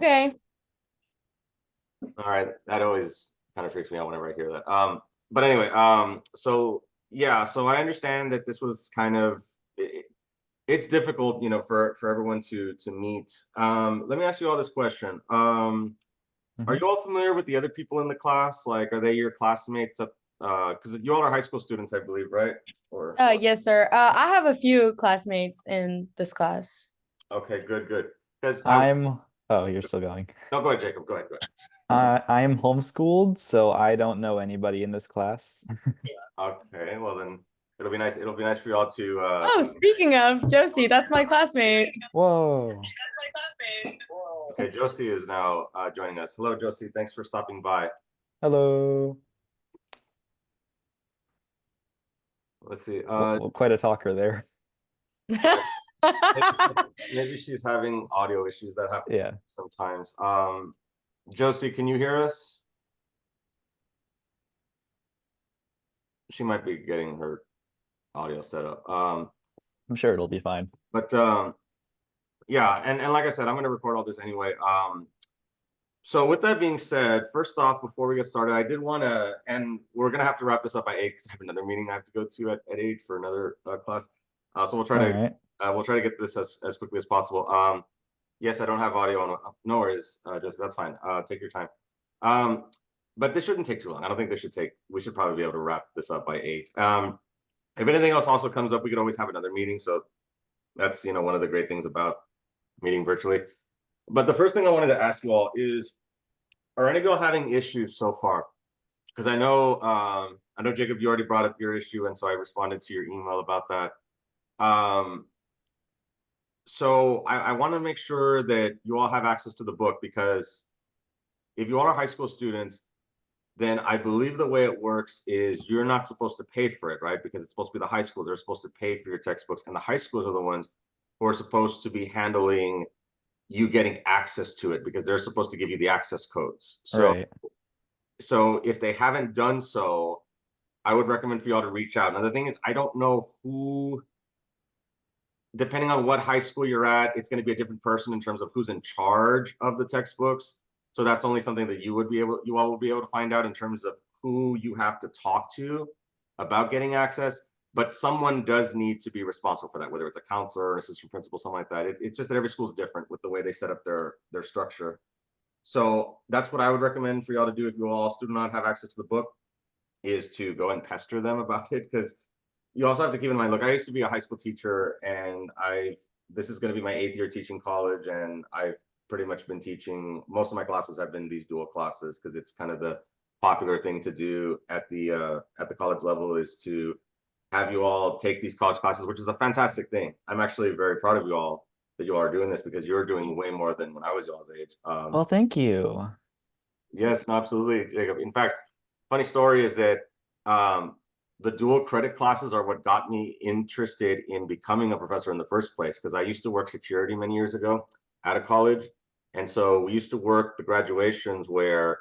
Okay. All right, that always kind of freaks me out whenever I hear that. But anyway, so yeah, so I understand that this was kind of it's difficult, for everyone to meet. Let me ask you all this question. Are Hmm. you all familiar with the other people in the class? Like, are they your classmates? Because you all are high school students, I believe, right? Or Yes, sir. I have a few classmates in this class. okay, good, good. Because I I'm, oh, you're still going. no, go ahead, Jacob. Go ahead, go I'm homeschooled, so I don't know anybody in this class. ahead. Okay, well then it'll be nice. It'll be nice for y'all to Oh, speaking of Josie, that's my classmate. Whoa. okay, Josie is now joining us. Hello, Josie. Thanks for stopping by. Hello. Let's see. Well, quite a talker there. Yeah, maybe she's having audio issues. That happens Yeah. sometimes. Josie, can you hear us? She might be getting her audio set up. I'm sure it'll be fine. But yeah, and like I said, I'm going to record all this anyway. So with that being said, first off, before we get started, I did want to, and we're gonna have to wrap this up by 8 because I have another meeting I have to go to at 8 for another class. So we'll try All to right. get this as quickly as possible. Yes, I don't have audio on. No worries, just that's fine. Take your time. Um, but this shouldn't take too long. I don't think this should take. We should probably be able to wrap this up by 8. If anything else also comes up, we could always have another meeting. So that's one of the great things about meeting virtually. But the first thing I wanted to ask you all is, are any of y'all having issues so far? Because I know Jacob, you already brought up your issue, and so I responded to your email about that. Um, so I want to make sure that you all have access to the book because if you all are high school students, then I believe the way it works is you're not supposed to pay for it, right? Because it's supposed to be the high schools. They're supposed to pay for your textbooks, and the high schools are the ones who are supposed to be handling you getting access to it because they're supposed to give you the access codes. So Right. so if they haven't done so, I would recommend for y'all to reach out. Now the thing is, I don't know who, depending on what high school you're at, it's going to be a different person in terms of who's in charge of the textbooks. So that's only something that you all will be able to find out in terms of who you have to talk to about getting access. But someone does need to be responsible for that, whether it's a counselor, an assistant principal, something like that. It's just that every school is different with the way they set up their structure. So that's what I would recommend for y'all to do if you all do not have access to the book, is to go and pester them about it, because you also have to keep in mind, look, I used to be a high school teacher, and this is going to be my 8th year teaching college, and I've pretty much been teaching, most of my classes have been these dual classes because it's kind of the popular thing to do at the college level, is to have you all take these college classes, which is a fantastic thing. I'm actually very proud of you all that you all are doing this because you're doing way more than when I was y'all's age. Well, thank you. Yes, no, absolutely, Jacob. In fact, funny story is that um, the dual credit classes are what got me interested in becoming a professor in the first place. Because I used to work security many years ago at a college, and so we used to work the graduations where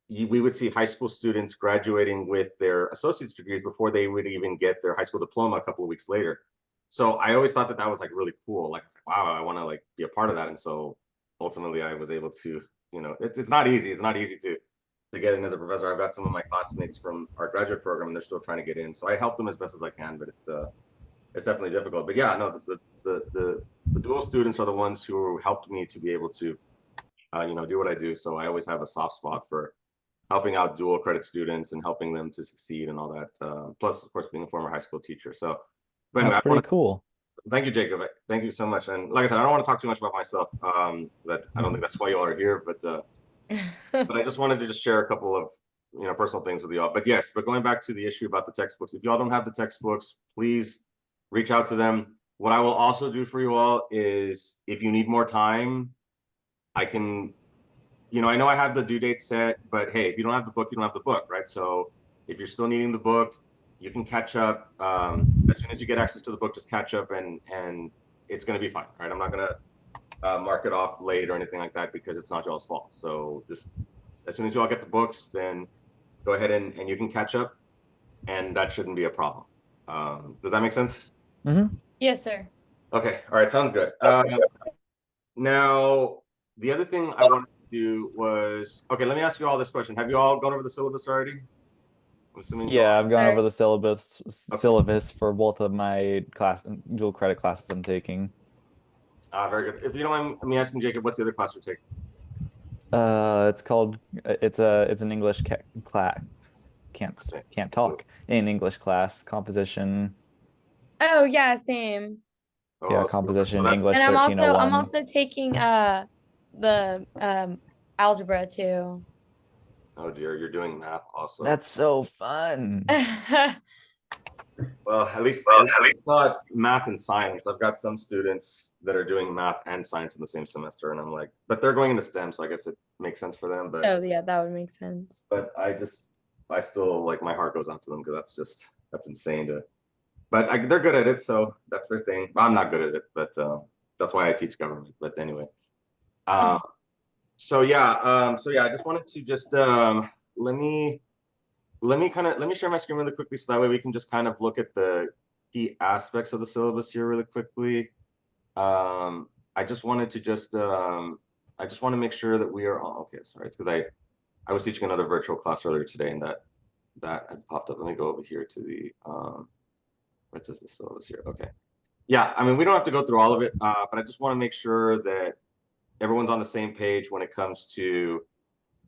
we would see high school students graduating with their associate's degrees before they would even get their high school diploma a couple of weeks later. So I always thought that that was like really cool. Like, I was like, wow, I want to like be a part of that. And so ultimately, I was able to, it's not easy. It's not easy to get in as a professor. I've got some of my classmates from our graduate program, and they're still trying to get in. So I help them as best as I can, but it's definitely difficult. But yeah, no, the dual students are the ones who helped me to be able to, do what I do. So I always have a soft spot for helping out dual credit students and helping them to succeed and all that. Plus, of course, being a former high school teacher. So, but anyway, That's I pretty want to cool. thank you, Jacob. Thank you so much. And like I said, I don't want to talk too much about myself. That I don't think that's why you all are here. But I just wanted to just share a couple of personal things with y'all. But yes, but going back to the issue about the textbooks, if y'all don't have the textbooks, please reach out to them. What I will also do for you all is, if you need more time, I can, I know I have the due date set, but hey, if you don't have the book, you don't have the book, right? So if you're still needing the book, you can catch up. As soon as you get access to the book, just catch up, and it's going to be fine, right? I'm not going to mark it off late or anything like that because it's not y'all's fault. So just as soon as you all get the books, then go ahead and you can catch up, and that shouldn't be a problem. Does that make sense? Hmm. Yes, sir. Okay, all right, sounds good. Now, the other thing I wanted to do was, okay, let me ask you all this question. Have you all gone over the syllabus already? I'm assuming you all. Yeah, I've gone over Sorry. the syllabus Okay. syllabus for both of my dual credit classes I'm taking. Very good. If you don't mind me asking, Jacob, what's the other class you're taking? It's called it's an English class. Okay. Can't Cool. talk in English class. Composition. Oh yeah, same. Yeah, Oh, so composition, that's, English And I'm 1301. also taking the algebra too. oh dear, you're doing math also. That's so fun. Well, at least it's not math and science. I've got some students that are doing math and science in the same semester, and I'm like, but they're going into STEM, so I guess it makes sense for them. Oh yeah, that would make sense. But I still like my heart goes out to them because that's insane to. But they're good at it, so that's their thing. I'm not good at it, but that's why I teach government. But anyway, uh, so yeah, I just wanted to just let me let me share my screen really quickly so that way we can just kind of look at the key aspects of the syllabus here really quickly. I just wanted to just I just want to make sure that we are all okay. Sorry, it's because I was teaching another virtual class earlier today, and that had popped up. Let me go over here to the what does the syllabus here? Okay. Yeah, I mean, we don't have to go through all of it, but I just want to make sure that everyone's on the same page when it comes to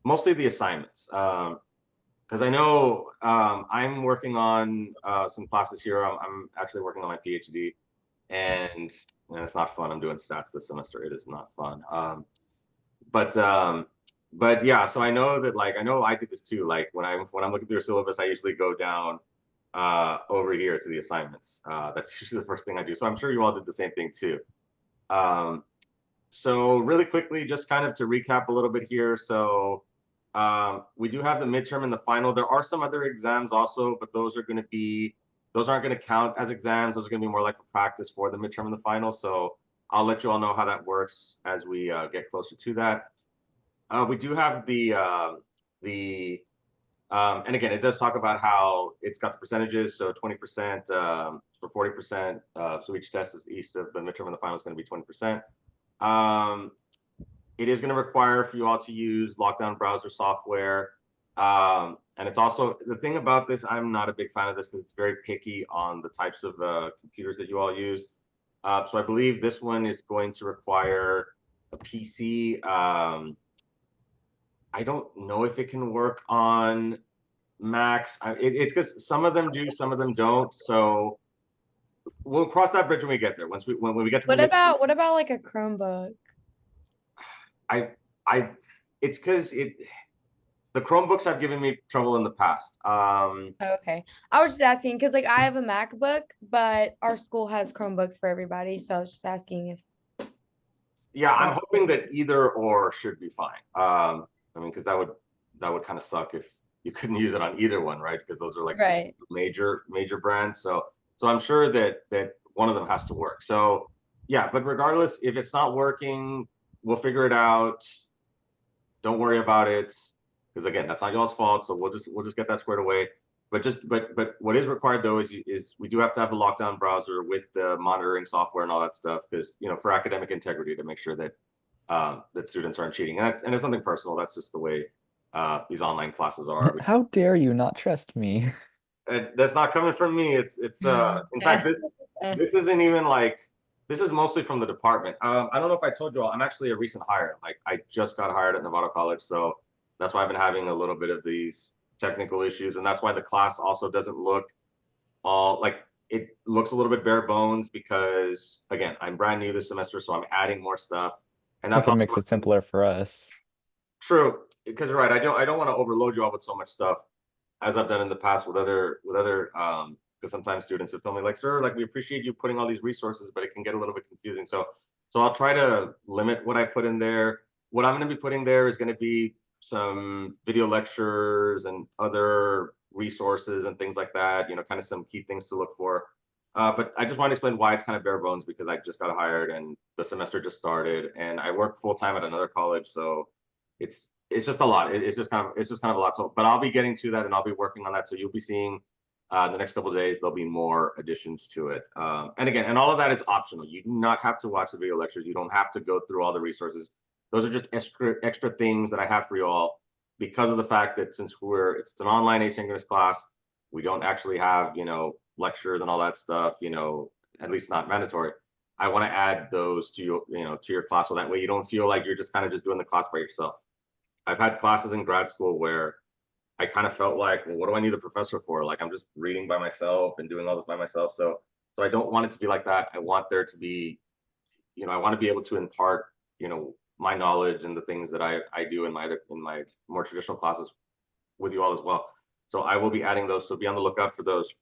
mostly the assignments. Because I know I'm working on some classes here. I'm actually working on my PhD, and it's not fun. I'm doing stats this semester. It is not fun. But but yeah, so I know that like I know I did this too. Like when I'm looking through a syllabus, I usually go down over here to the assignments. That's usually the first thing I do. So I'm sure you all did the same thing too. Um, so really quickly, just kind of to recap a little bit here. So we do have the midterm and the final. There are some other exams also, but those aren't going to count as exams. Those are going to be more like for practice for the midterm and the final. So I'll let you all know how that works as we get closer to that. We do have the and again, it does talk about how it's got the percentages. So 20% for 40%. So each test is each of the midterm and the final is going to be 20%. It is going to require for you all to use lockdown browser software. And it's also the thing about this, I'm not a big fan of this because it's very picky on the types of computers that you all use. So I believe this one is going to require a PC. I don't know if it can work on Macs. It's because some of them do, some of them don't. So we'll cross that bridge when we get there. When we get to the mid, What about like a Chromebook? I I it's because the Chromebooks have given me trouble in the past. Oh, okay. I was just asking because like I have a MacBook, but our school has Chromebooks for everybody. So I was just asking if Yeah, I'm that hoping that either or should be fine. I mean, because that would kind of suck if you couldn't use it on either one, right? Because those are like the right. major brands. So I'm sure that one of them has to work. So yeah, but regardless, if it's not working, we'll figure it out. Don't worry about it, because again, that's not y'all's fault. So we'll just get that squared away. But what is required though is we do have to have a lockdown browser with the monitoring software and all that stuff, because for academic integrity to make sure that that students aren't cheating. And it's nothing personal. That's just the way these online classes are. How dare you not trust me? That's not coming from me. It's in fact this isn't even like this is mostly from the department. I don't know if I told you all, I'm actually a recent hire. Like I just got hired at Navarro College, so that's why I've been having a little bit of these technical issues, and that's why the class also doesn't look all like it looks a little bit bare bones because again, I'm brand new this semester, so I'm adding more stuff, and Hope that's it also makes it simpler for us. true because you're right. I don't want to overload you all with so much stuff as I've done in the past with other because sometimes students have told me like, sir, like we appreciate you putting all these resources, but it can get a little bit confusing. So I'll try to limit what I put in there. What I'm going to be putting there is going to be some video lectures and other resources and things like that, kind of some key things to look for. But I just want to explain why it's kind of bare bones because I just got hired and the semester just started and I work full time at another college. So it's just a lot. It's just kind of a lot. So, but I'll be getting to that and I'll be working on that. So you'll be seeing the next couple of days there'll be more additions to it. And again, and all of that is optional. You do not have to watch the video lectures. You don't have to go through all the resources. those are just extra things that I have for you all because of the fact that since it's an online asynchronous class, we don't actually have, lectures and all that stuff, at least not mandatory. I want to add those to to your class so that way you don't feel like you're just kind of just doing the class by yourself. I've had classes in grad school where I kind of felt like, well, what do I need a professor for? Like I'm just reading by myself and doing all this by myself. So I don't want it to be like that. I want there to be, I want to be able to impart, my knowledge and the things that I do in my more traditional classes with you all as well. So I will be adding those. So be on the lookout for those.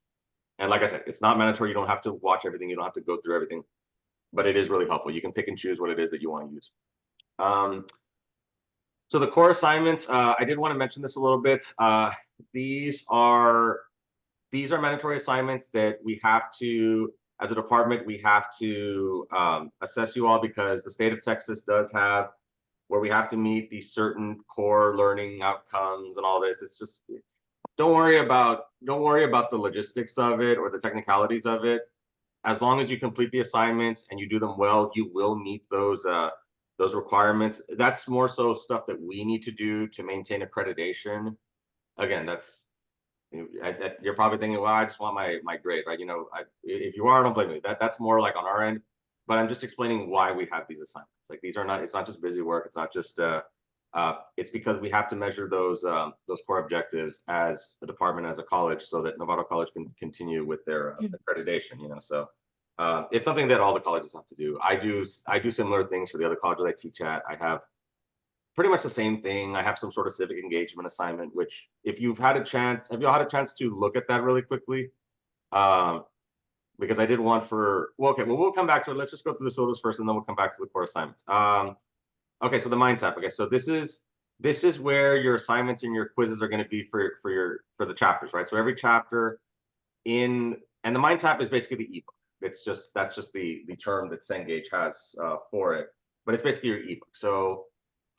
And like I said, it's not mandatory. You don't have to watch everything. You don't have to go through everything, but it is really helpful. You can pick and choose what it is that you want to use. So the core assignments, I did want to mention this a little bit. These are mandatory assignments that we have to, as a department, we have to assess you all because the state of Texas does have where we have to meet these certain core learning outcomes and all this. It's just don't worry about the logistics of it or the technicalities of it. As long as you complete the assignments and you do them well, you will meet those requirements. That's more so stuff that we need to do to maintain accreditation. Again, you're probably thinking, well, I just want my grade, right? If you are, don't blame me. That's more like on our end, but I'm just explaining why we have these assignments. Like these are not, it's not just busy work. It's not just, it's because we have to measure those core objectives as a department, as a college, so that Navarro College can continue with their accreditation. So it's something that all the colleges have to do. I do similar things for the other colleges I teach at. I have pretty much the same thing. I have some sort of civic engagement assignment, which if you've had a chance, have you all had a chance to look at that really quickly? Because I did one for, well, okay, well, we'll come back to it. Let's just go through the syllabus first and then we'll come back to the core assignments. Okay, so the mind tap. Okay, so this is where your assignments and your quizzes are going to be for the chapters, right? So every chapter and the mind tap is basically the ebook. That's just the term that Cengage has for it, but it's basically your ebook. So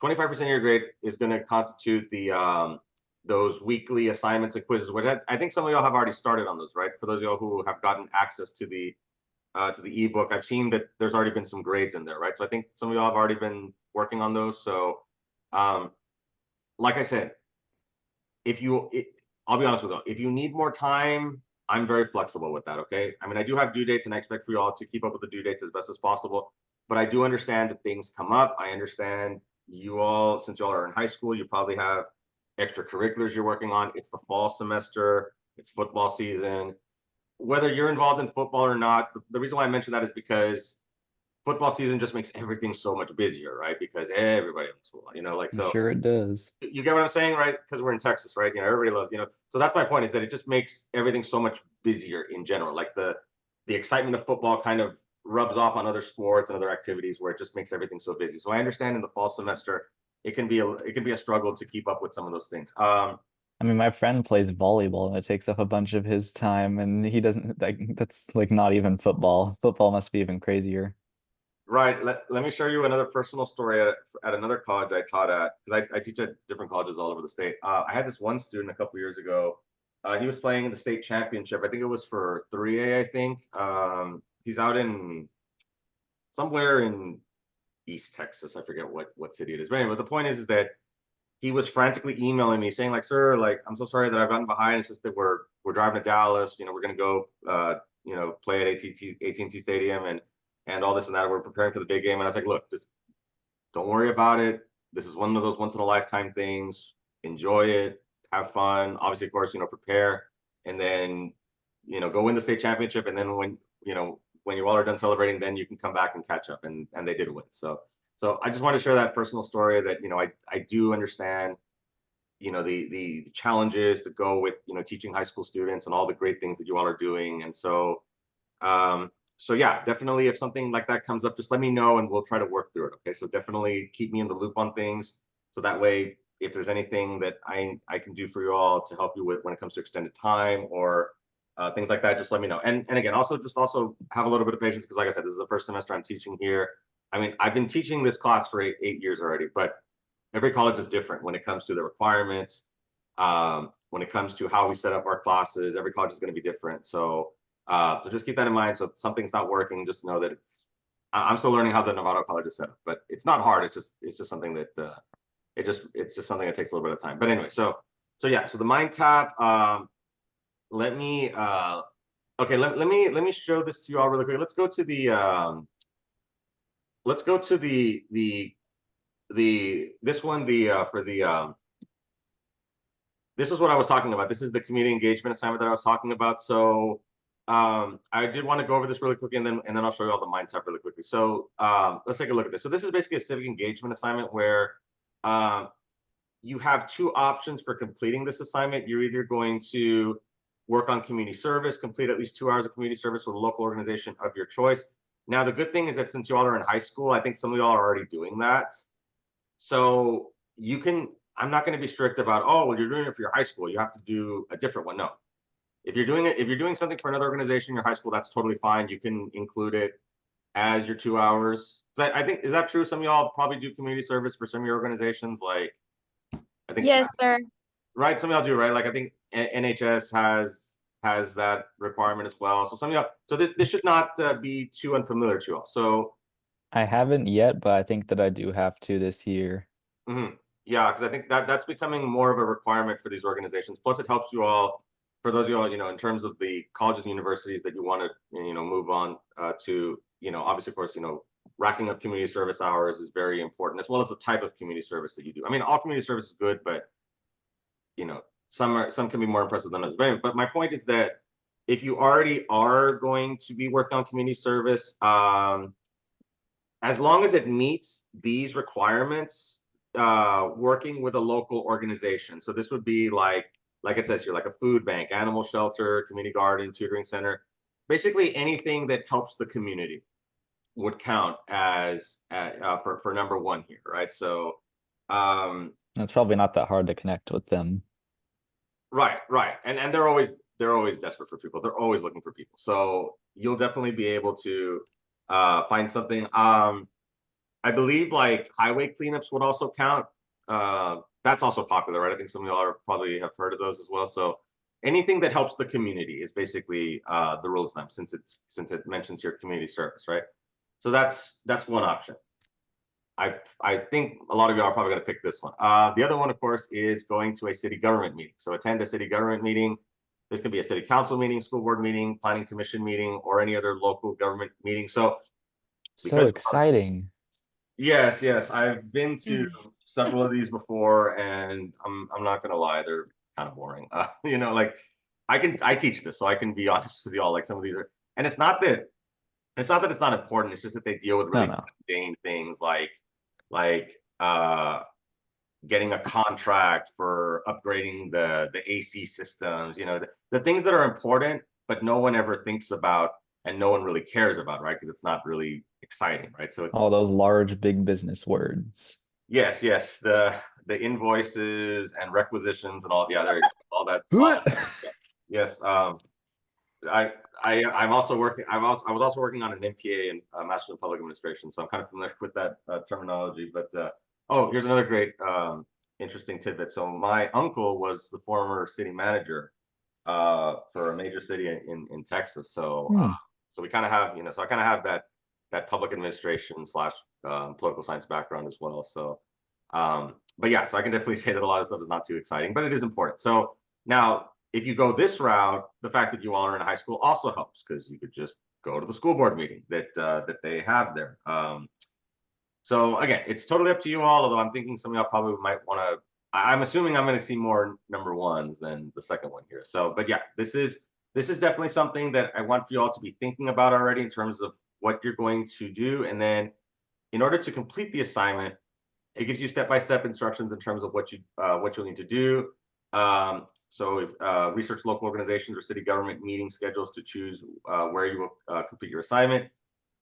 25% of your grade is going to constitute the those weekly assignments and quizzes. Which I think some of y'all have already started on those, right? For those of y'all who have gotten access to the ebook, I've seen that there's already been some grades in there, right? So I think some of y'all have already been working on those. So, like I said, I'll be honest with you, if you need more time, I'm very flexible with that. Okay. I mean, I do have due dates and I expect for you all to keep up with the due dates as best as possible, but I do understand that things come up. I understand you all, since y'all are in high school, you probably have extracurriculars you're working on. It's the fall semester, it's football season. Whether you're involved in football or not, the reason why I mention that is because football season just makes everything so much busier, right? Because everybody in school, like so. Sure it does. You get what I'm saying, right? Because we're in Texas, right? Everybody loves, So that's my point, is that it just makes everything so much busier in general. Like the excitement of football kind of rubs off on other sports and other activities where it just makes everything so busy. So I understand in the fall semester it can be a struggle to keep up with some of those things. I mean, my friend plays volleyball and it takes up a bunch of his time, and he doesn't like that's like not even football. Football must be even crazier. Right. Let me share you another personal story at another college I taught at, because I teach at different colleges all over the state. I had this one student a couple years ago. He was playing in the state championship. I think it was for 3A, I think. He's out in somewhere in East Texas. I forget what city it is. But anyway, the point is that he was frantically emailing me saying, like, sir, like, I'm so sorry that I've gotten behind. It's just that we're driving to Dallas. We're gonna go play at AT&T Stadium and all this and that. We're preparing for the big game. And I was like, look, just don't worry about it. This is one of those once in a lifetime things. Enjoy it, have fun. Obviously, of course, prepare, and then go win the state championship. And then when you all are done celebrating, then you can come back and catch up. And they did win. So I just want to share that personal story that I do understand the challenges that go with teaching high school students and all the great things that you all are doing. And so yeah, definitely if something like that comes up, just let me know and we'll try to work through it. Okay, so definitely keep me in the loop on things, so that way if there's anything that I can do for you all to help you with when it comes to extended time or things like that, just let me know. And again, also have a little bit of patience, because like I said, this is the first semester I'm teaching here. I mean, I've been teaching this class for eight years already, but every college is different when it comes to the requirements. When it comes to how we set up our classes, every college is going to be different. So just keep that in mind. So if something's not working, just know that I'm still learning how the Navarro College is set up, but it's not hard. It's just something that it's just something that takes a little bit of time. But anyway, so yeah, so the mind tap. Let me okay, let me show this to you all really quick. Let's go to this one, for the this is what I was talking about. This is the community engagement assignment that I was talking about. So I did want to go over this really quickly, and then I'll show you all the mind tap really quickly. So let's take a look at this. So this is basically a civic engagement assignment where you have two options for completing this assignment. You're either going to work on community service, complete at least 2 hours of community service with a local organization of your choice. Now, the good thing is that since you all are in high school, I think some of y'all are already doing that. So you can, I'm not going to be strict about, oh, well, you're doing it for your high school, you have to do a different one. No. If you're doing something for another organization in your high school, that's totally fine. You can include it as your 2 hours. So I think, is that true? Some of y'all probably do community service for some of your organizations, like I think, Yes, sir. right? Some of y'all do, right? Like I think NHS has that requirement as well. So some of y'all, so this should not be too unfamiliar to you all. So I haven't yet, but I think that I do have to this year. yeah, because I think that's becoming more of a requirement for these organizations. Plus, it helps you all, for those of you all, in terms of the colleges and universities that you want to, move on to, obviously, of course, racking up community service hours is very important, as well as the type of community service that you do. I mean, all community service is good, but some can be more impressive than others. But my point is that if you already are going to be working on community service, as long as it meets these requirements, working with a local organization. So this would be like it says here, like a food bank, animal shelter, community garden, tutoring center, basically anything that helps the community would count as for number one here, right? So It's probably not that hard to connect with them. right, and they're always desperate for people. They're always looking for people. So you'll definitely be able to find something. I believe like highway cleanups would also count. That's also popular, right? I think some of y'all are probably have heard of those as well. So anything that helps the community is basically the rule of thumb, since it mentions here community service, right? So that's one option. I think a lot of y'all are probably going to pick this one. The other one, of course, is going to a city government meeting. So attend a city government meeting. This can be a city council meeting, school board meeting, planning commission meeting, or any other local government meeting. So So exciting. yes, I've been to several of these before, and I'm not gonna lie, they're kind of boring. Like I teach this, so I can be honest with y'all. Like some of these are, and it's not that it's not important. It's just that they deal with really mundane things like getting a contract for upgrading the AC systems. The things that are important, but no one ever thinks about, and no one really cares about, right? Because it's not really exciting, right? So it's all those large big business words. yes, the invoices and requisitions and all. Yeah, there you go, all that. Yes. I'm also working. I was also working on an MPA and Master in Public Administration, so I'm kind of familiar with that terminology. But oh, here's another great interesting tidbit. So my uncle was the former city manager for a major city in Texas. So so we kind of have, so I kind of have that public administration slash political science background as well. So but yeah, so I can definitely say that a lot of stuff is not too exciting, but it is important. So now, if you go this route, the fact that you all are in high school also helps, because you could just go to the school board meeting that they have there. So again, it's totally up to you all, although I'm thinking some of y'all probably might want to, I'm assuming I'm going to see more number ones than the second one here. So, but yeah, this is definitely something that I want for you all to be thinking about already in terms of what you're going to do. And then in order to complete the assignment, it gives you step-by-step instructions in terms of what you'll need to do. So if research local organizations or city government meeting schedules to choose where you will complete your assignment.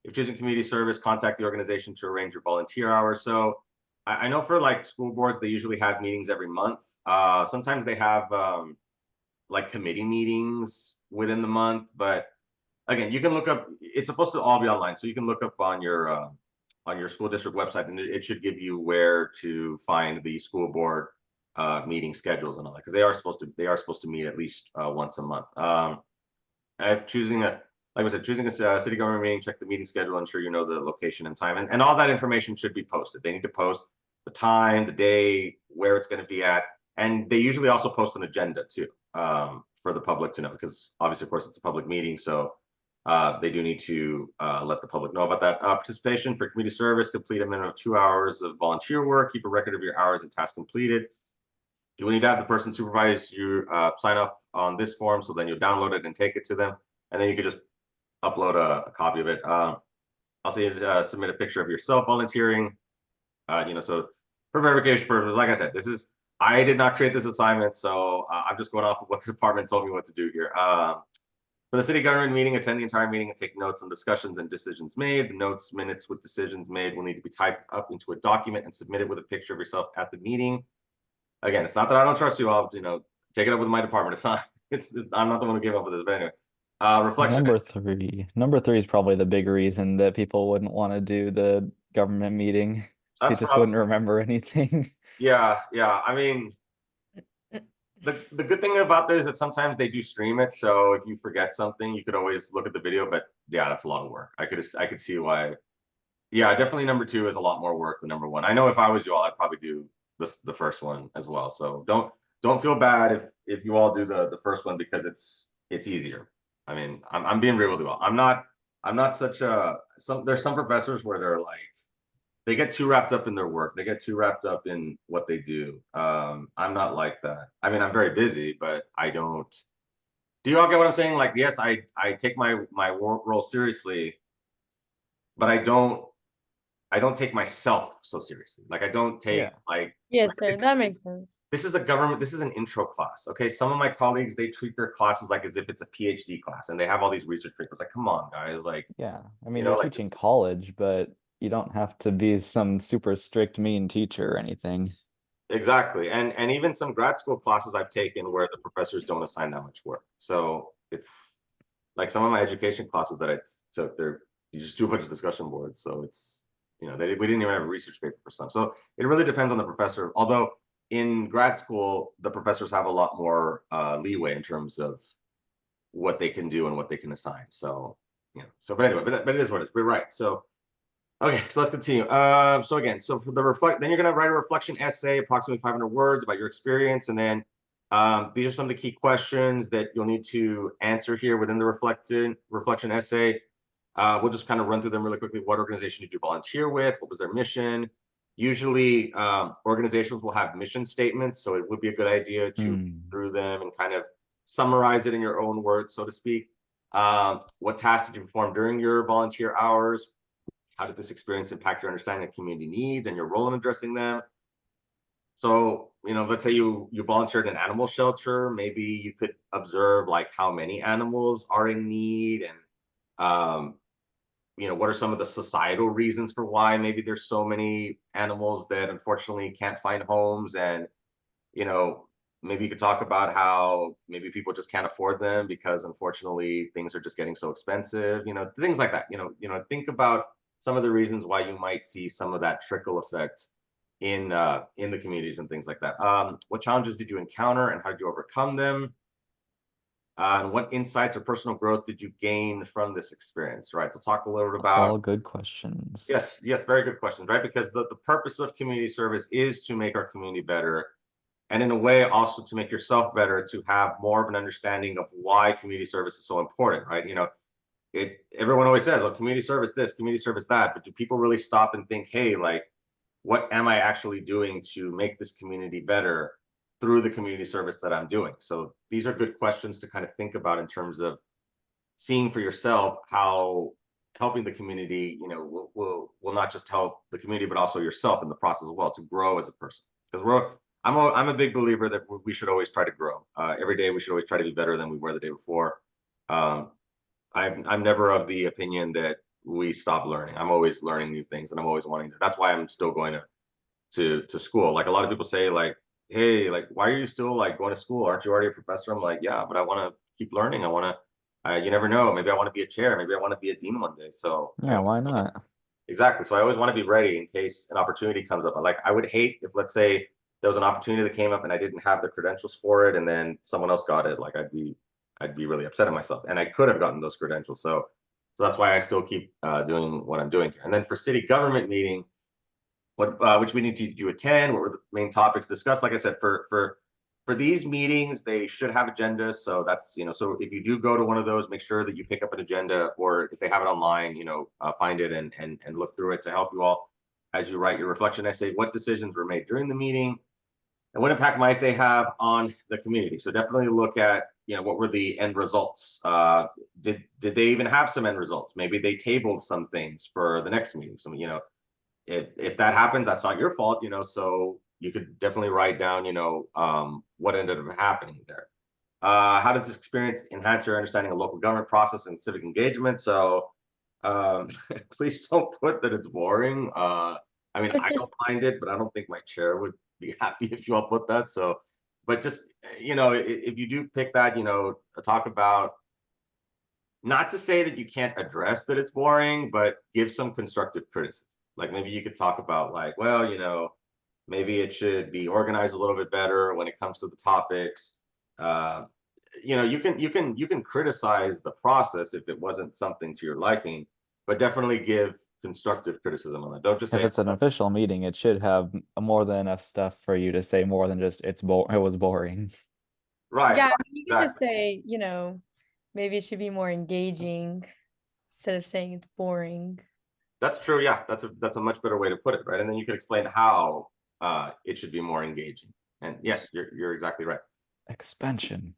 If choosing community service, contact the organization to arrange your volunteer hours. So I know for like school boards, they usually have meetings every month. Sometimes they have like committee meetings within the month, but again, you can look up, it's supposed to all be online. So you can look up on your school district website, and it should give you where to find the school board meeting schedules and all that, because they are supposed to meet at least once a month. Choosing like I said, choosing a city government meeting, check the meeting schedule, ensure you know the location and time, and all that information should be posted. They need to post the time, the day, where it's going to be at, and they usually also post an agenda too, for the public to know, because obviously, of course, it's a public meeting, so they do need to let the public know about that. Participation for community service: complete a minimum of 2 hours of volunteer work, keep a record of your hours and tasks completed. You will need to have the person supervise you sign off on this form, so then you'll download it and take it to them, and then you can just upload a copy of it. Also, you need to submit a picture of yourself volunteering. So for verification purposes, like I said, I did not create this assignment, so I'm just going off of what the department told me what to do here. For the city government meeting, attend the entire meeting and take notes on discussions and decisions made. The notes, minutes with decisions made will need to be typed up into a document and submitted with a picture of yourself at the meeting. Again, it's not that I don't trust you. I'll take it up with my department. It's not. I'm not the one who came up with this. But anyway, reflection. Number three is probably the big reason that people wouldn't want to do the government meeting. They just wouldn't remember anything. Yeah. I mean, the good thing about this is that sometimes they do stream it, so if you forget something, you could always look at the video. But yeah, that's a lot of work. I could see why. Yeah, definitely number two is a lot more work than number one. I know if I was you all, I'd probably do the first one as well. So don't feel bad if you all do the first one, because it's easier. I mean, I'm being real with you all. I'm not such a there's some professors where they're like, they get too wrapped up in their work. They get too wrapped up in what they do. I'm not like that. I mean, I'm very busy, but I don't. Do you all get what I'm saying? Like, yes, I take my role seriously, but I don't take myself so seriously. Like, I don't take Yes, sir. That makes sense. This is an intro class. Okay. Some of my colleagues, they treat their classes like as if it's a PhD class, and they have all these research papers. Like, come on, guys. Like, yeah. I mean, you're teaching college, but you don't have to be some super strict, mean teacher or anything. Exactly. And even some grad school classes I've taken where the professors don't assign that much work. So it's like some of my education classes that I took, you just do a bunch of discussion boards. So it's, we didn't even have a research paper for some. So it really depends on the professor. Although in grad school, the professors have a lot more leeway in terms of what they can do and what they can assign. So, but anyway, but it is what it is. We're right. So, okay, so let's continue. So for the then you're gonna write a reflection essay, approximately 500 words about your experience, and then these are some of the key questions that you'll need to answer here within the reflection essay. We'll just kind of run through them really quickly. What organization did you volunteer with? What was their mission? Usually, organizations will have mission statements, so it would be a good idea to read through them and kind of summarize it in your own words, so to speak. What tasks did you perform during your volunteer hours? How did this experience impact your understanding of community needs and your role in addressing them? So, let's say you volunteered in an animal shelter. Maybe you could observe like how many animals are in need, and what are some of the societal reasons for why maybe there's so many animals that unfortunately can't find homes. And maybe you could talk about how maybe people just can't afford them because unfortunately things are just getting so expensive, things like that. Think about some of the reasons why you might see some of that trickle effect in the communities and things like that. What challenges did you encounter and how did you overcome them? And what insights or personal growth did you gain from this experience? Right. So talk a little bit about all good questions. Yes, very good questions, right? Because the purpose of community service is to make our community better. And in a way, also to make yourself better, to have more of an understanding of why community service is so important, right? Everyone always says, oh, community service this, community service that, but do people really stop and think, hey, like, what am I actually doing to make this community better through the community service that I'm doing? So these are good questions to kind of think about in terms of seeing for yourself how helping the community, will not just help the community, but also yourself in the process as well to grow as a person. Because I'm a big believer that we should always try to grow. Every day we should always try to be better than we were the day before. I'm never of the opinion that we stop learning. I'm always learning new things, and I'm always wanting to. That's why I'm still going to school. Like a lot of people say, like, hey, like, why are you still like going to school? Aren't you already a professor? I'm like, yeah, but I want to keep learning. I want to. You never know. Maybe I want to be a chair. Maybe I want to be a dean one day. So yeah, why not? Exactly. So I always want to be ready in case an opportunity comes up. I would hate if, let's say, there was an opportunity that came up and I didn't have the credentials for it, and then someone else got it. Like I'd be I'd be really upset at myself, and I could have gotten those credentials. So that's why I still keep doing what I'm doing here. And then for city government meeting, which meeting did you attend? What were the main topics discussed? Like I said, for these meetings, they should have agendas. So that's, so if you do go to one of those, make sure that you pick up an agenda, or if they have it online, find it and look through it to help you all as you write your reflection essay. What decisions were made during the meeting, and what impact might they have on the community? So definitely look at, what were the end results? Did they even have some end results? Maybe they tabled some things for the next meeting. So, if that happens, that's not your fault, so you could definitely write down, what ended up happening there. How did this experience enhance your understanding of local government process and civic engagement? So please don't put that it's boring. I mean, I don't mind it, but I don't think my chair would be happy if you all put that. So, but just, if you do pick that, talk about, not to say that you can't address that it's boring, but give some constructive criticism. Like maybe you could talk about like, well, maybe it should be organized a little bit better when it comes to the topics. You can criticize the process if it wasn't something to your liking, but definitely give constructive criticism on it. Don't just If say, it's an official meeting, it should have more than enough stuff for you to say more than just it was boring. right, Yeah, right, I mean, you could just exactly. say, maybe it should be more engaging instead of saying it's boring. That's true. Yeah, that's a much better way to put it, right? And then you can explain how it should be more engaging. And yes, you're exactly right. Expansion.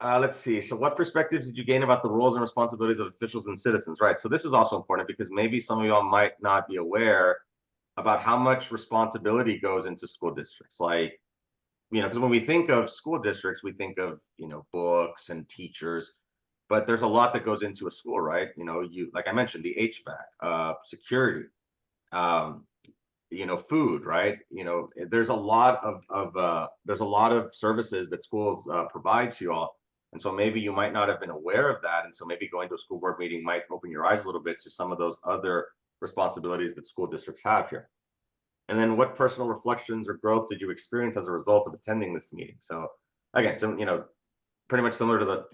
Let's see. So what perspectives did you gain about the roles and responsibilities of officials and citizens? Right. So this is also important because maybe some of y'all might not be aware about how much responsibility goes into school districts. Like, because when we think of school districts, we think of, books and teachers, but there's a lot that goes into a school, right? Like I mentioned, the HVAC, security, um, food, right? There's a lot of services that schools provide to you all. And so maybe you might not have been aware of that. And so maybe going to a school board meeting might open your eyes a little bit to some of those other responsibilities that school districts have here. And then what personal reflections or growth did you experience as a result of attending this meeting? So again, pretty much similar to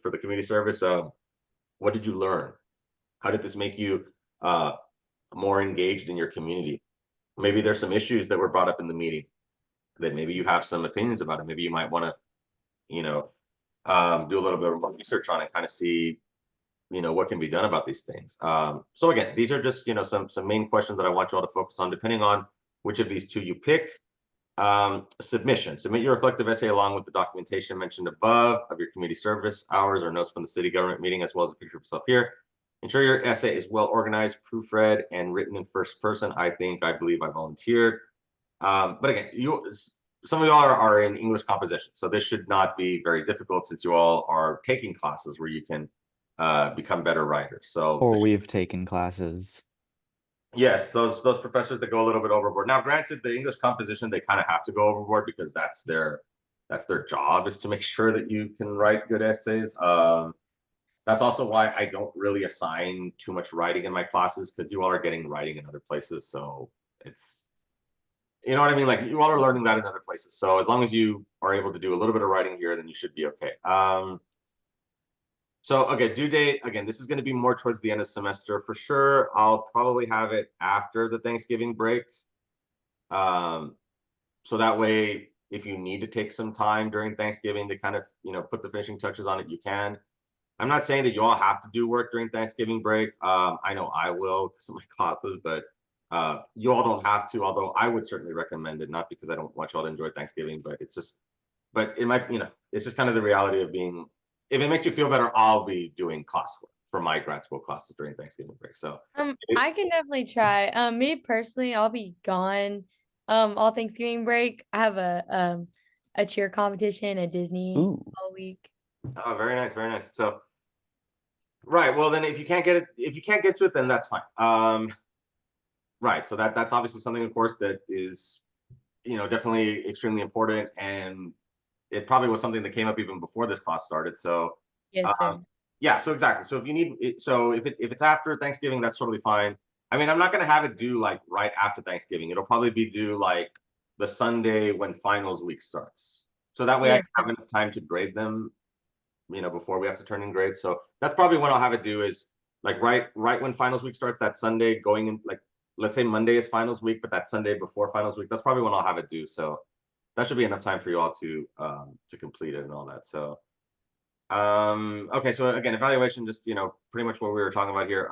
for the community service. What did you learn? How did this make you more engaged in your community? Maybe there's some issues that were brought up in the meeting that maybe you have some opinions about it. Maybe you might want to, do a little bit more research on it, kind of see, what can be done about these things. So again, these are just, some main questions that I want you all to focus on, depending on which of these two you pick. Submit your reflective essay along with the documentation mentioned above of your community service hours or notes from the city government meeting, as well as a picture of yourself here. Ensure your essay is well organized, proofread, and written in first person. I believe I volunteered. But again, some of y'all are in English composition, so this should not be very difficult since you all are taking classes where you can become better writers. So Or we've taken classes. yes, those professors that go a little bit overboard. Now, granted, the English composition, they kind of have to go overboard because that's their job, is to make sure that you can write good essays. That's also why I don't really assign too much writing in my classes, because you all are getting writing in other places. So it's, you know what I mean? Like, you all are learning that in other places. So as long as you are able to do a little bit of writing here, then you should be okay. So, okay, due date, again, this is going to be more towards the end of semester for sure. I'll probably have it after the Thanksgiving break. So that way, if you need to take some time during Thanksgiving to kind of, put the finishing touches on it, you can. I'm not saying that you all have to do work during Thanksgiving break. I know I will because of my classes, but you all don't have to, although I would certainly recommend it, not because I don't want you all to enjoy Thanksgiving, but it might, it's just kind of the reality of being, if it makes you feel better, I'll be doing classwork for my grad school classes during Thanksgiving break. So I can definitely try. Me personally, I'll be gone all Thanksgiving break. I have a cheer competition at Disney Ooh. all week. oh, very nice, very nice. So right, well then if you can't get to it, then that's fine. Right, so that's obviously something, of course, that is, definitely extremely important, and it probably was something that came up even before this class started. So Yes, sir. yeah, so exactly. So if you need it, so if it's after Thanksgiving, that's totally fine. I mean, I'm not gonna have it due like right after Thanksgiving. It'll probably be due like the Sunday when finals week starts. So that way I Yes, can have enough time to grade them before we have to turn in grades. So that's probably what I'll have it do is like right when finals week starts that Sunday, going in, like, let's say Monday is finals week, but that Sunday before finals week, that's probably when I'll have it due. So that should be enough time for you all to complete it and all that. So okay, so again, evaluation, just pretty much what we were talking about here.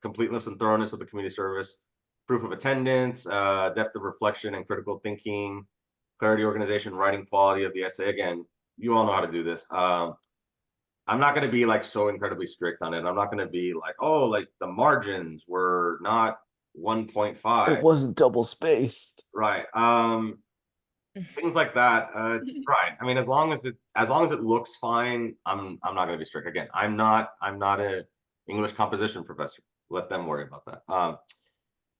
Completeness and thoroughness of the community service, proof of attendance, depth of reflection and critical thinking, clarity, organization, writing quality of the essay. Again, you all know how to do this. I'm not going to be like so incredibly strict on it. I'm not going to be like, oh, like the margins were not 1.5. It wasn't double spaced. Right. Things like that. It's right. I mean, as long as it looks fine, I'm not going to be strict. Again, I'm not a English composition professor. Let them worry about that.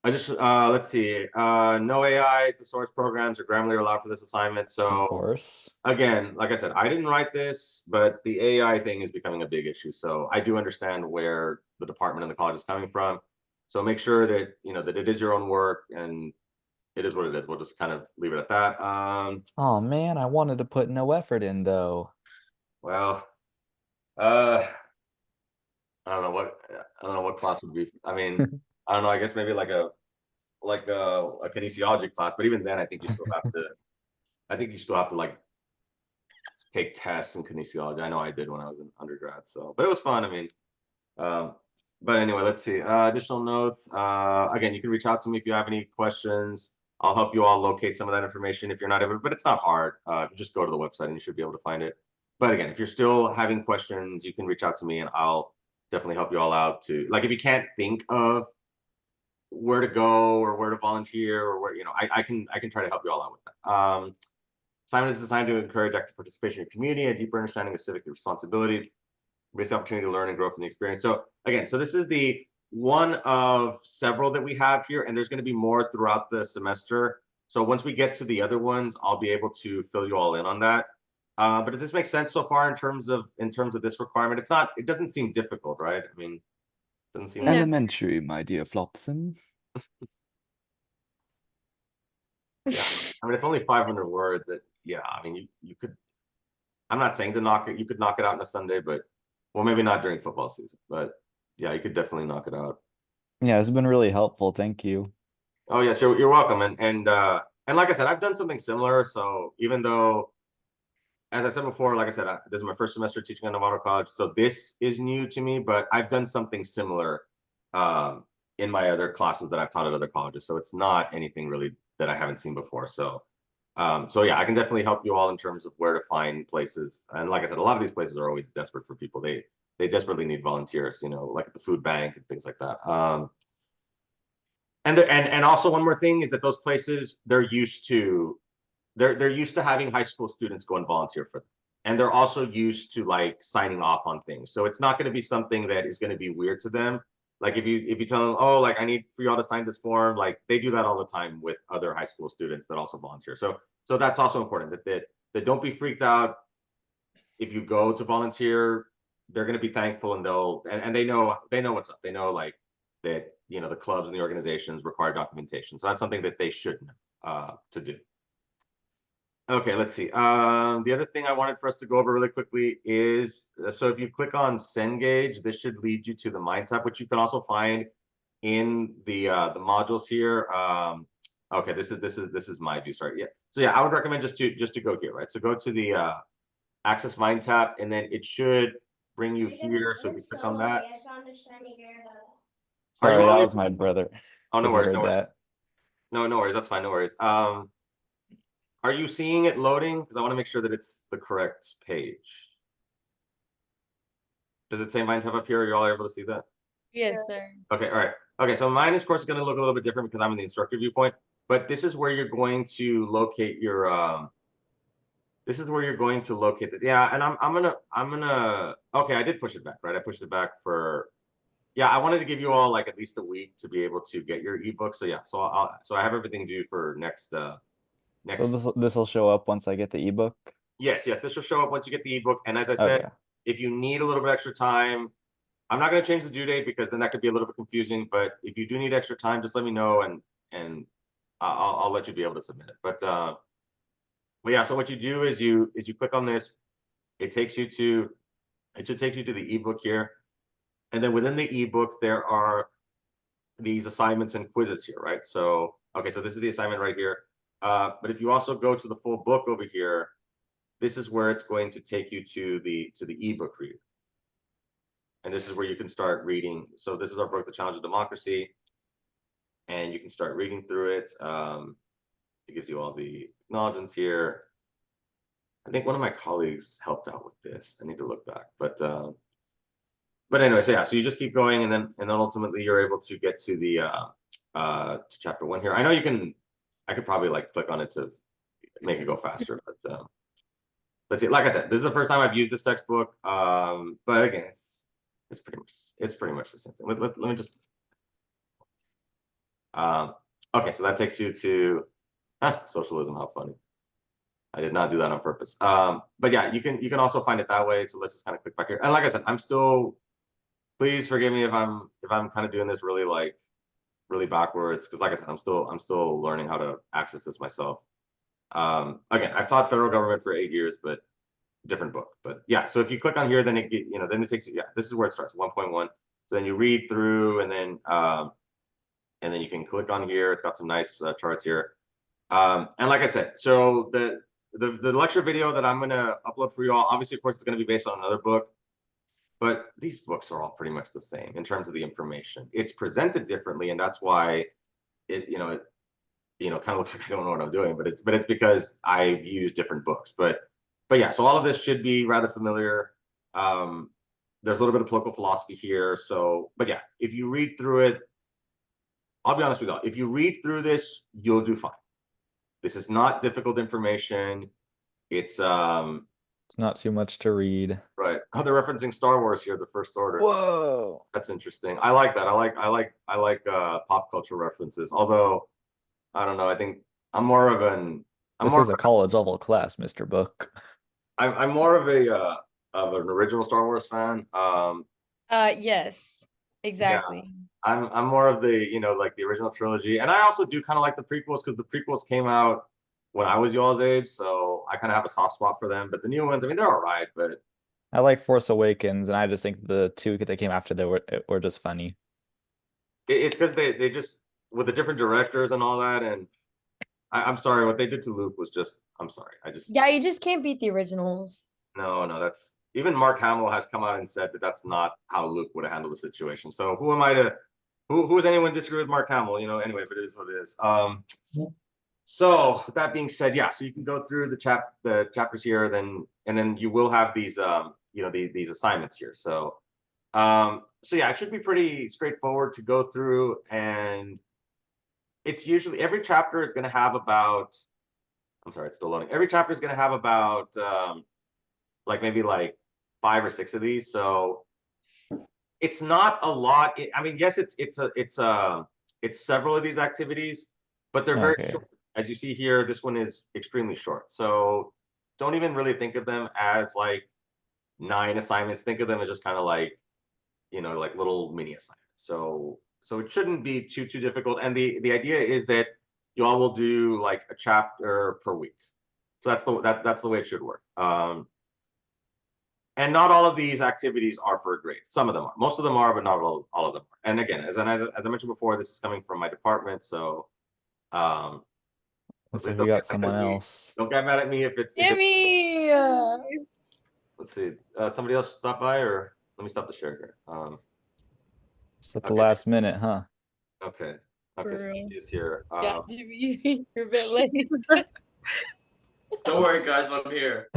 I just let's see. No AI thesaurus programs or Grammarly are allowed for this assignment. So of course, again, like I said, I didn't write this, but the AI thing is becoming a big issue. So I do understand where the department and the college is coming from. So make sure that that it is your own work and it is what it is. We'll just kind of leave it at that. Oh man, I wanted to put no effort in though. Well, I don't know what class would be. I mean, I don't know. I guess maybe like a kinesiology class, but even then, I think you still have to. I think you still have to like take tests in kinesiology. I know I did when I was in undergrad. So, but it was fun. I mean, but anyway, let's see. Additional notes. Again, you can reach out to me if you have any questions. I'll help you all locate some of that information if you're not able, but it's not hard. Just go to the website and you should be able to find it. But again, if you're still having questions, you can reach out to me and I'll definitely help you all out to, like, if you can't think of where to go or where to volunteer or where, I can try to help you all out with that. Assignment is designed to encourage active participation in your community, a deeper understanding of civic responsibility, basic opportunity to learn and grow from the experience. So again, this is the one of several that we have here, and there's going to be more throughout the semester. So once we get to the other ones, I'll be able to fill you all in on that. But does this make sense so far in terms of this requirement? It doesn't seem difficult, right? I mean, it doesn't seem elementary, my dear Flopson. Yeah, I mean, it's only 500 words. I mean, you could. I'm not saying you could knock it out in a Sunday, but well, maybe not during football season, but yeah, you could definitely knock it out. Yeah, it's been really helpful. Thank you. Oh yes, you're welcome. And like I said, I've done something similar. So even though, as I said before, like I said, this is my first semester teaching at Navarro College, so this is new to me. But I've done something similar in my other classes that I've taught at other colleges. So it's not anything really that I haven't seen before. So yeah, I can definitely help you all in terms of where to find places. And like I said, a lot of these places are always desperate for people. They desperately need volunteers, like at the food bank and things like that. And also one more thing is that those places, they're used to having high school students go and volunteer for them. And they're also used to like signing off on things. So it's not going to be something that is going to be weird to them. Like if you tell them, oh, like I need for y'all to sign this form, like they do that all the time with other high school students that also volunteer. So that's also important that don't be freaked out if you go to volunteer. They're going to be thankful and they know what's up. They know like that the clubs and the organizations require documentation. So that's something that they should know to do. Okay, let's see. The other thing I wanted for us to go over really quickly is, so if you click on Cengage, this should lead you to the Mind tab, which you can also find in the modules here. Okay, this is my view. Sorry, yeah. So yeah, I would recommend just to go here, right? So go to the Access Mind tab, and then it should bring you here. So if you click on that. Sorry, that was my brother. Oh, no If you worries, heard no worries. that. No worries. That's fine. No worries. Are you seeing it loading? Because I want to make sure that it's the correct page. Does it say Mind tab up here? Are you all able to see that? Yes, sir. Okay, all right. Okay, so mine, of course, is going to look a little bit different because I'm in the instructor viewpoint. But this is where you're going to locate your. This is where you're going to locate this. Yeah, and I'm gonna. Okay, I did push it back, right? I pushed it back for. Yeah, I wanted to give you all like at least a week to be able to get your ebook. So yeah, so I have everything due for next. So this will show up once I get the ebook? Yes, this will show up once you get the ebook. And as I said, if you need a little bit extra time, I'm not going to change the due date because then that could be a little bit confusing. But if you do need extra time, just let me know and I'll let you be able to submit it. But yeah, so what you do is you click on this, it should take you to the ebook here. And then within the ebook, there are these assignments and quizzes here, right? So, okay, so this is the assignment right here. But if you also go to the full book over here, this is where it's going to take you to the ebook read. And this is where you can start reading. So this is our book, The Challenge of Democracy. And you can start reading through it. It gives you all the acknowledgements here. I think one of my colleagues helped out with this. I need to look back, but anyway, so yeah, so you just keep going, and then ultimately you're able to get to the to chapter 1 here. I know you can. I could probably like click on it to make it go faster, but let's see. Like I said, this is the first time I've used this textbook. But again, it's pretty much the same thing. Let me just. Okay, so that takes you to socialism. How funny. I did not do that on purpose. But yeah, you can also find it that way. So let's just kind of click back here. And like I said, I'm still, please forgive me if I'm kind of doing this really backwards, because like I said, I'm still learning how to access this myself. Again, I've taught federal government for 8 years, but different book. But yeah, so if you click on here, then then it takes you, yeah, this is where it starts, 1.1. So then you read through, and then you can click on here. It's got some nice charts here. And like I said, so the lecture video that I'm going to upload for you all, obviously, of course, it's going to be based on another book, but these books are all pretty much the same in terms of the information. It's presented differently, and that's why it kind of looks like I don't know what I'm doing, but it's because I've used different books. But yeah, so all of this should be rather familiar. There's a little bit of political philosophy here. So, but yeah, if you read through it, I'll be honest with you, if you read through this, you'll do fine. This is not difficult information. It's not too much to read. Right. Oh, they're referencing Star Wars here, the First Order. Whoa. That's interesting. I like that. I like pop culture references. Although I don't know, I think I'm more of an This is a college level class, Mr. Book. I'm more of an original Star Wars fan. Yes, exactly. Yeah. I'm more of the, like the original trilogy. And I also do kind of like the prequels, because the prequels came out when I was y'all's age, so I kind of have a soft spot for them. But the new ones, I mean, they're all right, but I like Force Awakens, and I just think the two that came after that were just funny. It's because they just, with the different directors and all that, and I'm sorry, what they did to Luke was just, I'm sorry. Yeah, you just can't beat the originals. No, that's, even Mark Hamill has come out and said that that's not how Luke would have handled the situation. So who am I to, who is anyone to disagree with Mark Hamill? Anyway, but it is what it is. So with that being said, yeah, so you can go through the chapters here, and then you will have these these assignments here. So yeah, it should be pretty straightforward to go through, and it's usually every chapter is going to have about, I'm sorry, it's still loading. Every chapter is going to have about maybe 5 or 6 of these. So it's not a lot. I mean, yes, it's several of these activities, but they're very short. As you see here, this one is extremely short. So don't even really think of them as 9 assignments. Think of them as just kind of like little mini assignments. So it shouldn't be too difficult. And the idea is that you all will do a chapter per week. So that's the way it should work. And not all of these activities are for a grade. Some of them are. Most of them are, but not all of them are. And again, as I mentioned before, this is coming from my department. So looks like we got someone else. Don't get mad at me if it's Jimmy. Let's see. Somebody else stop by, or let me stop the share here. Just at the last minute, huh? Okay. Okay, so he is here. Yeah, Jimmy, you're a bit late. Don't worry, guys, I'm here.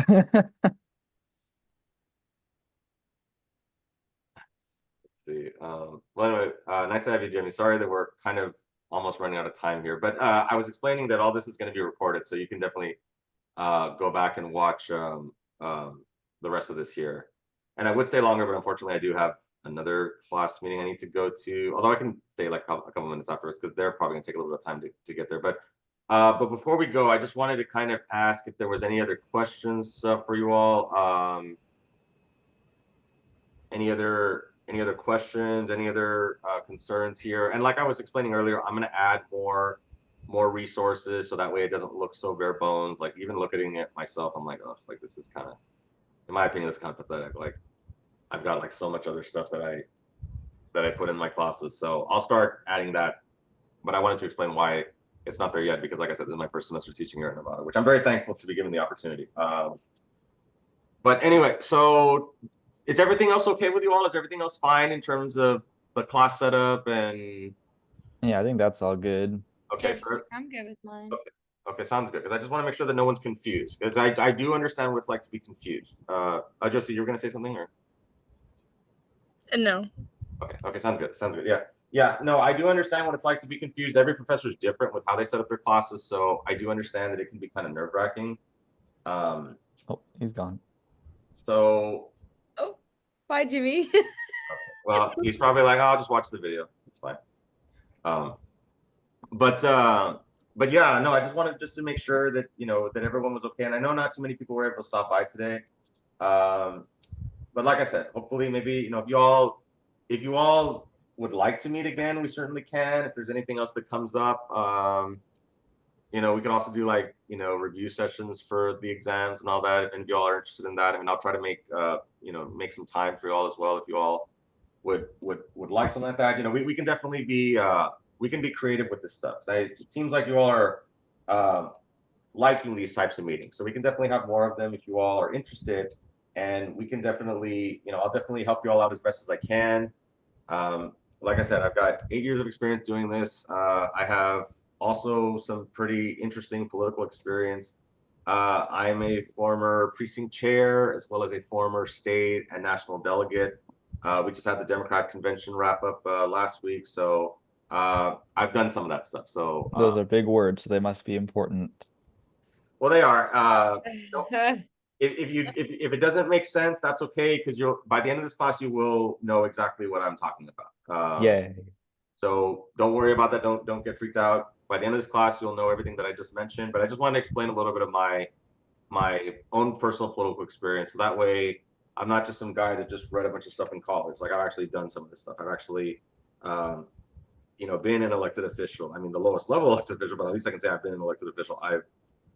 See. Well, anyway, nice to have you, Jimmy. Sorry that we're kind of almost running out of time here, but I was explaining that all this is going to be recorded, so you can definitely go back and watch the rest of this here. And I would stay longer, but unfortunately, I do have another class meeting I need to go to. Although I can stay a couple minutes afterwards, because they're probably going to take a little bit of time to get there. But before we go, I just wanted to kind of ask if there was any other questions for you all. Any other questions, any other concerns here? And like I was explaining earlier, I'm going to add more resources, so that way it doesn't look so bare bones. Like even looking at it myself, I'm like, oh, this is kind of in my opinion, it's kind of pathetic. Like I've got like so much other stuff that I put in my classes. So I'll start adding that. But I wanted to explain why it's not there yet, because like I said, this is my first semester teaching here in Navarro, which I'm very thankful to be given the opportunity. But anyway, so is everything else okay with you all? Is everything else fine in terms of the class setup and Yeah, I think that's all good. okay, Yes, sir? I'm good with mine. Okay, sounds good. Because I just want to make sure that no one's confused. Because I do understand what it's like to be confused. Josie, you were gonna say something or? No. Okay, sounds good. Sounds good. Yeah. Yeah, no, I do understand what it's like to be confused. Every professor is different with how they set up their classes, so I do understand that it can be kind of nerve-wracking. Oh, he's gone. So, Oh, bye, Jimmy. well, he's probably like, oh, I'll just watch the video. It's fine. But yeah, no, I just wanted just to make sure that that everyone was okay. And I know not too many people were able to stop by today. But like I said, hopefully maybe if you all would like to meet again, we certainly can. If there's anything else that comes up, we can also do like review sessions for the exams and all that. If any of y'all are interested in that, I mean, I'll try to make make some time for y'all as well if you all would like something like that. We can definitely be we can be creative with this stuff. So it seems like you all are liking these types of meetings, so we can definitely have more of them if you all are interested. And we can definitely, I'll definitely help you all out as best as I can. Like I said, I've got 8 years of experience doing this. I have also some pretty interesting political experience. I'm a former precinct chair as well as a former state and national delegate. We just had the Democrat convention wrap up last week, so I've done some of that stuff. So Those are big words, so they must be important. well, they are. If it doesn't make sense, that's okay, because you'll by the end of this class you will know exactly what I'm talking about. Yay. So don't worry about that. Don't get freaked out. By the end of this class, you'll know everything that I just mentioned. But I just wanted to explain a little bit of my own personal political experience. So that way, I'm not just some guy that just read a bunch of stuff in college. Like I've actually done some of this stuff. I've actually, been an elected official. I mean, the lowest level elected official, but at least I can say I've been an elected official.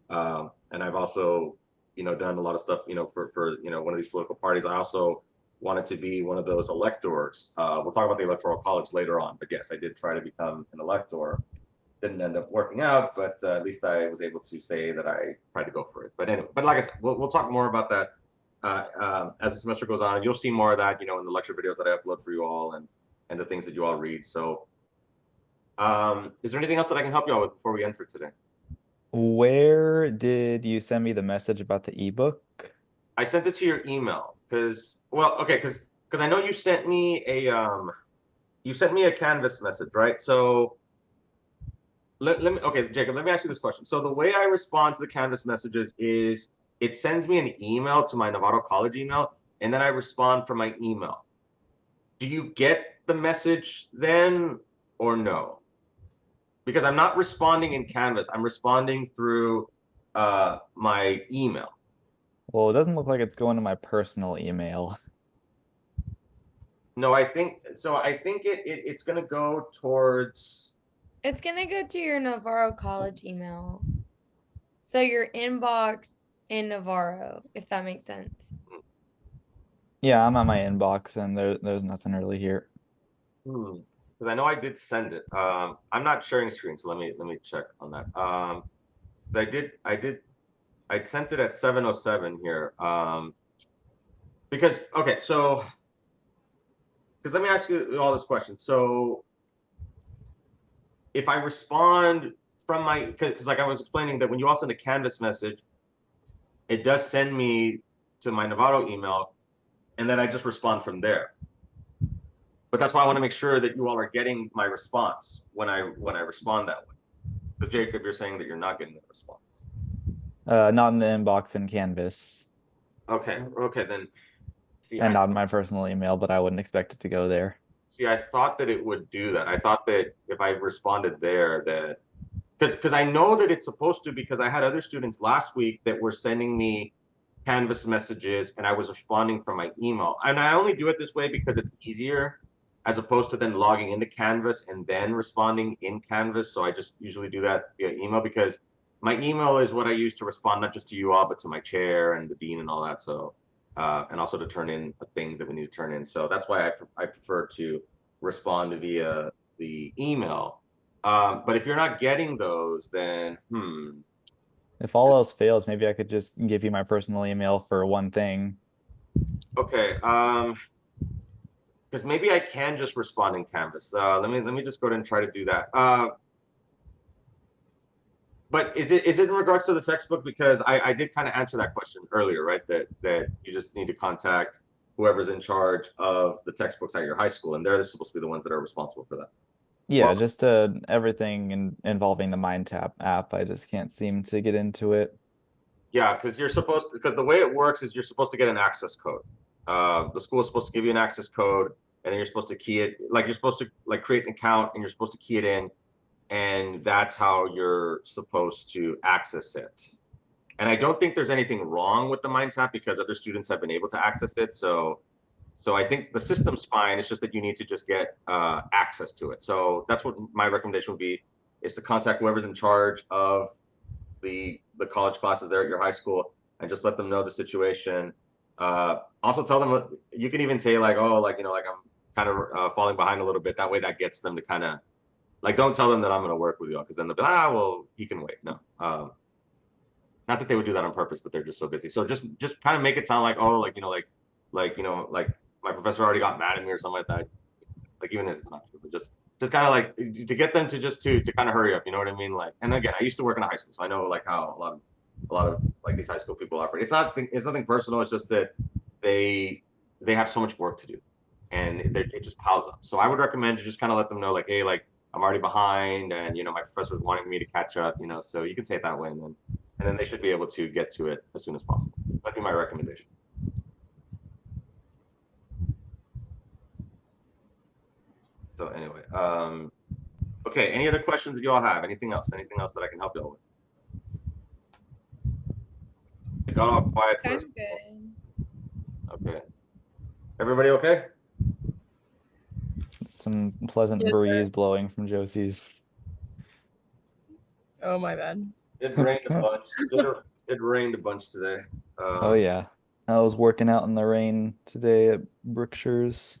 And I've also, done a lot of stuff, for one of these political parties. I also wanted to be one of those electors. We'll talk about the electoral college later on, but yes, I did try to become an elector. Didn't end up working out, but at least I was able to say that I tried to go for it. But anyway, like I said, we'll talk more about that as the semester goes on, and you'll see more of that, in the lecture videos that I upload for you all and the things that you all read. So, is there anything else that I can help you out with before we end for today? Where did you send me the message about the ebook? I sent it to your email because I know you sent me a Canvas message, right? So let me okay, Jacob, let me ask you this question. So the way I respond to the Canvas messages is it sends me an email to my Navarro College email, and then I respond from my email. Do you get the message then or no? Because I'm not responding in Canvas. I'm responding through my email. Well, it doesn't look like it's going to my personal email. No, I think so. I think it's gonna go towards. It's gonna go to your Navarro College email. So your inbox in Navarro, if that makes sense. Yeah, I'm at my inbox and there's nothing really here. Because I know I did send it. I'm not sharing screen, so let me check on that. I sent it at 7:07 here. Because let me ask you all this question. So if I respond from because like I was explaining that when you all send a Canvas message, it does send me to my Navarro email, and then I just respond from there. But that's why I want to make sure that you all are getting my response when I respond that way. But Jacob, you're saying that you're not getting the response. Not in the inbox in Canvas. Okay, then. And not in my personal email, but I wouldn't expect it to go there. See, I thought that it would do that. I thought that if I responded there, that because I know that it's supposed to, because I had other students last week that were sending me Canvas messages and I was responding from my email. And I only do it this way because it's easier as opposed to then logging into Canvas and then responding in Canvas. So I just usually do that via email, because my email is what I use to respond not just to you all, but to my chair and the dean and all that. So and also to turn in things that we need to turn in. So that's why I prefer to respond via the email. But if you're not getting those, then If all else fails, maybe I could just give you my personal email for one thing. okay. Because maybe I can just respond in Canvas. Let me just go ahead and try to do that. But is it in regards to the textbook? Because I did kind of answer that question earlier, right? That you just need to contact whoever's in charge of the textbooks at your high school, and they're supposed to be the ones that are responsible for that. Yeah, Well, just everything involving the MindTap app. I just can't seem to get into it. yeah, because the way it works is you're supposed to get an access code. The school is supposed to give you an access code, and then you're supposed to key it. Like you're supposed to like create an account, and you're supposed to key it in, and that's how you're supposed to access it. And I don't think there's anything wrong with the MindTap because other students have been able to access it. So I think the system's fine. It's just that you need to just get access to it. So that's what my recommendation would be, is to contact whoever's in charge of the college classes there at your high school and just let them know the situation. Also tell them, you can even say like, oh, like, like I'm kind of falling behind a little bit. That way that gets them to kind of like, don't tell them that I'm going to work with you all, because then they'll be, well, he can wait. No. Not that they would do that on purpose, but they're just so busy. So just kind of make it sound like, oh, like, like my professor already got mad at me or something like that. Like, even if it's not true, but just kind of like to get them to just to kind of hurry up. You know what I mean? Like, and again, I used to work in a high school, so I know like how a lot of like these high school people operate. It's nothing personal. It's just that they have so much work to do, and it just piles up. So I would recommend you just kind of let them know like, hey, like I'm already behind, and my professor is wanting me to catch up. So you can say it that way, and then they should be able to get to it as soon as possible. That'd be my recommendation. So anyway, okay. Any other questions that you all have? Anything else? Anything else that I can help you all with? It got all quiet for us. I'm good. Okay. Everybody okay? Some pleasant Yes, breeze sir. blowing from Josie's. Oh my bad. It rained a bunch. It rained a bunch today. Oh yeah. I was working out in the rain today at Brookshire's.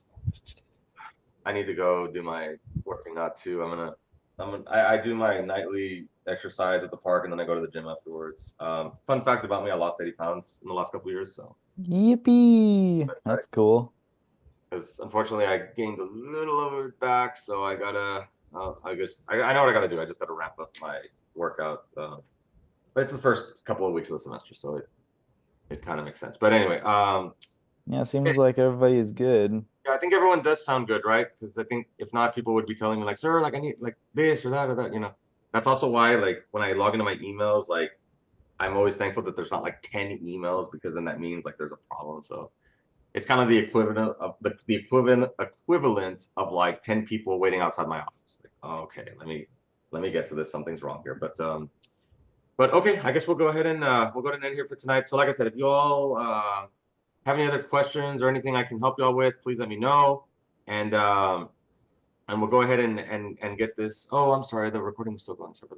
I need to go do my working out too. I do my nightly exercise at the park, and then I go to the gym afterwards. Fun fact about me, I lost 80 pounds in the last couple of years. So Yippee! That's cool. because unfortunately I gained a little over back, so I gotta. I guess I know what I gotta do. I just gotta ramp up my workout. But it's the first couple of weeks of the semester, so it kind of makes sense. But anyway, Yeah, seems like everybody is good. yeah, I think everyone does sound good, right? Because I think if not, people would be telling me like, sir, like I need like this or that or that. That's also why like when I log into my emails, like I'm always thankful that there's not like 10 emails, because then that means like there's a problem. So it's kind of the equivalent of the equivalent of like 10 people waiting outside my office. Like, oh, okay, let me get to this. Something's wrong here. But okay, I guess we'll go ahead and end here for tonight. So like I said, if you all have any other questions or anything I can help you all with, please let me know. And we'll go ahead and get this. Oh, I'm sorry, the recording is still going. Sorry.